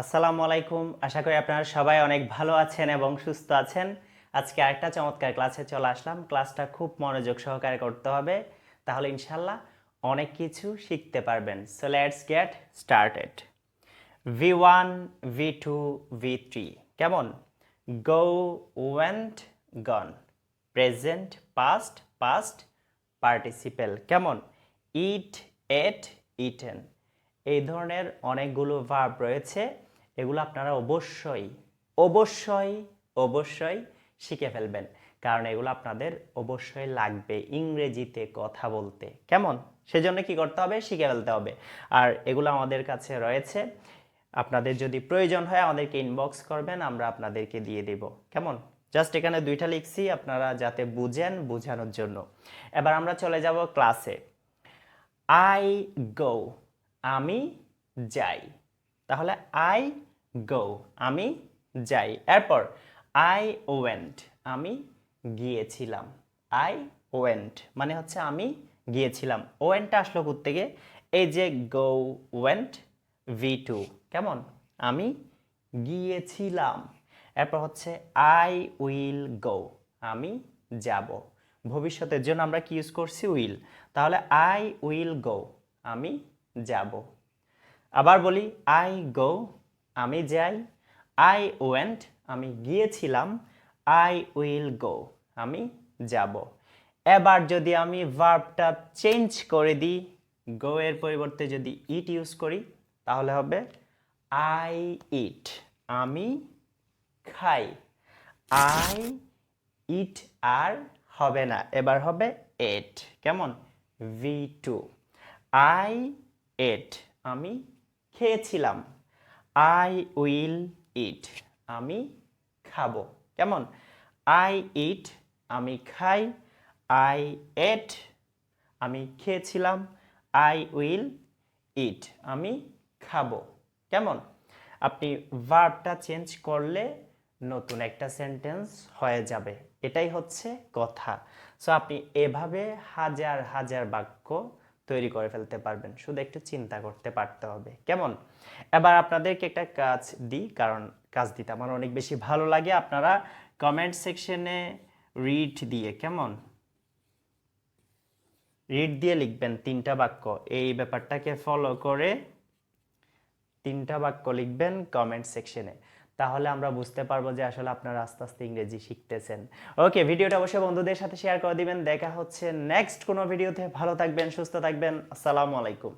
আসসালামু আলাইকুম। আশা করি আপনারা সবাই অনেক ভালো আছেন এবং সুস্থ আছেন। আজকে আরেকটা চমৎকার ক্লাসে চলে আসলাম। ক্লাসটা খুব মনোযোগ সহকারে করতে হবে, তাহলে ইনশাল্লাহ অনেক কিছু শিখতে পারবেন। So let's get started. V1, V2, V3 কেমন? গো, ওয়েন্ট, গন। প্রেজেন্ট, পাস্ট, পাস্ট পার্টিসিপেল কেমন? ইট, এট, ইটেন। এই ধরনের অনেকগুলো ভার্ব রয়েছে, এগুলো আপনারা অবশ্যই অবশ্যই অবশ্যই শিখে ফেলবেন, কারণ এগুলো আপনাদের অবশ্যই লাগবে ইংরেজিতে কথা বলতে। কেমন? সেজন্য কি করতে হবে? শিখে ফেলতে হবে। আর এগুলো আমাদের কাছে রয়েছে, আপনাদের যদি প্রয়োজন হয় আমাদেরকে ইনবক্স করবেন, আমরা আপনাদেরকে দিয়ে দেব। কেমন? জাস্ট এখানে দুইটা লিখছি আপনারা যাতে বুঝেন, বোঝানোর জন্য। এবার আমরা চলে যাব ক্লাসে। আই গো, আমি যাই। তাহলে আই গো, আমি যাই। এরপর আই ওয়েন্ট, আমি গিয়েছিলাম। আই ওয়েন্ট মানে হচ্ছে আমি গিয়েছিলাম। ওয়েন্টটা আসলো কোত্থেকে? এই যে গো, ওয়েন্ট, V2 কেমন? আমি গিয়েছিলাম। এরপর হচ্ছে আই উইল গো, আমি যাব। ভবিষ্যতের জন্য আমরা কি ইউজ করছি? উইল। তাহলে আই উইল গো, আমি যাব। আবার বলি, আই গো, আমি যাই। আই ওয়েন্ট, আমি গিয়েছিলাম। আই উইল গো, আমি যাব। এবার যদি আমি ভার্বটা চেঞ্জ করে দিই, গো এর পরিবর্তে যদি ইট ইউজ করি, তাহলে হবে আই ইট, আমি খাই। আই ইট আর হবে না, এবার হবে এট। কেমন? V2। আই এট, আমি খেয়েছিলাম। আই উইল ইট, আমি খাবো। কেমন? আই ইট, আমি খাই। আই এট, আমি খেয়েছিলাম। আই উইল ইট, আমি খাবো। কেমন? আপনি ভার্বটা চেঞ্জ করলে নতুন একটা সেন্টেন্স হয়ে যাবে, এটাই হচ্ছে কথা। সো আপনি এভাবে হাজার হাজার বাক্য তৈরি করে ফেলতে পারবেন, শুধু একটু চিন্তা করতে পারতে হবে। কেমন? এবার আপনাদেরকে একটা কাজ দিই, কারণ কাজ দিতে আমার অনেক বেশি ভালো লাগে। আপনারা কমেন্ট সেকশনে রিড দিয়ে, কেমন, রিড দিয়ে লিখবেন 3টা বাক্য। এই ব্যাপারটাকে ফলো করে 3টা বাক্য লিখবেন কমেন্ট সেকশনে, তাহলে আমরা বুঝতে পারবো যে আসলে আপনারা আস্তে আস্তে ইংরেজি শিখতেছেন। ওকে, ভিডিওটা অবশ্যই বন্ধুদের সাথে শেয়ার করে দিবেন। দেখা হচ্ছে নেক্সট কোনো ভিডিওতে। ভালো থাকবেন, সুস্থ থাকবেন। আসসালামু আলাইকুম।